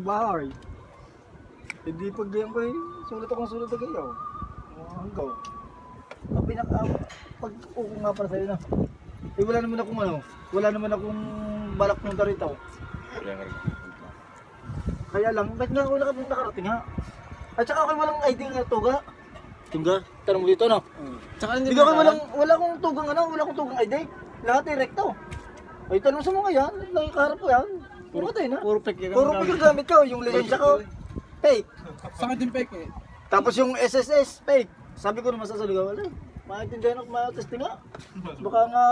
bahay. Hindi pag diyan ko sulat akong sulat na kayo. Hanggaw. Ang pag uko nga para sa'yo na. Wala naman akong wala naman akong balak nung rito. Kaya lang, ba't nga ako nakarating ha? At saka ako walang ID nga tuga. Tuga? Tanong mo dito no? Tsaka hindi Hindi ako wala akong tugang wala akong tugang ID. Lahat direkto. Ay tanong sa mga yan, nakikaharap ko yan. Puro tayo na. Puro fake Puro pag gamit ko, yung lisensya ko, fake. Saka din fake eh. Tapos yung SSS, fake. Sabi ko naman sa saligaw, wala. Maintindihan ako, testing nga. Baka nga,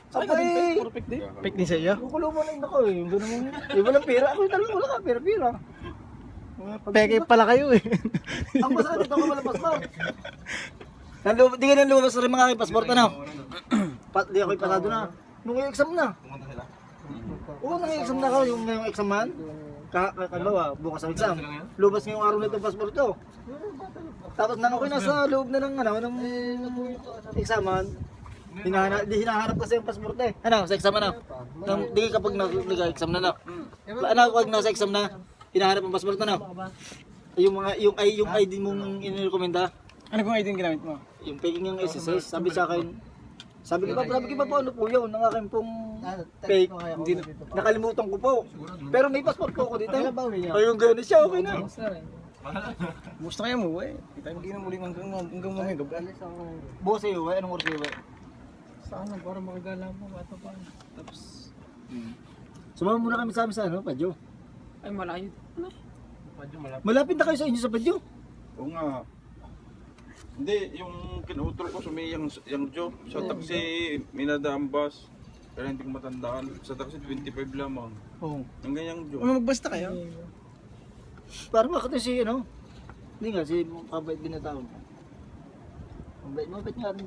Saka din fake, puro fake din. Fake din sa iyo? Kukulo mo na yun ako eh. Yung ganun mo. Walang pera. Ako talaga wala ka, pera. Peke pala kayo eh. Ang masakit ito ako walang passport. Di ka nang lumabas rin mga aking passport, Di ako ipasado na. Nung exam na. Oo, nung exam na ako, yung exam man. Kalawa, bukas ang exam. Lubas ngayong araw na itong passport ko. Tapos nang ako'y nasa loob na ng examan. Hinahanap kasi yung passport eh. Sa exam di kapag nag-exam na pag nasa exam na, hinahanap ang passport yung ID mong inirekomenda. Ano kung ID yung ginamit mo? Yung peking yung SSS, sabi sa akin, sabi ko pa po ano po yun, ng akin pong fake, nakalimutan ko po. Pero may passport po ako dito. Ayun gano'n siya, okay na. Gusto kaya mo eh. Kita mo ginang muling hanggang mamaya gabi. Bukas sa'yo, anong oras sa'yo? Sana para makagala mo at pa. Tapos Sumama muna kami sa amin sa Padyo. ay malayo. Malapit na kayo sa inyo sa Padyo. Oo nga. Hindi, yung kinutro ko sa may yung Joe, sa taxi, minadaan bus. Pero hindi ko matandaan. Sa taxi, 25 lamang. Oo. Ang ganyang Joe. Magbasta kayo? Parang makita si Hindi nga, si kabait din na tao. Mabait nga rin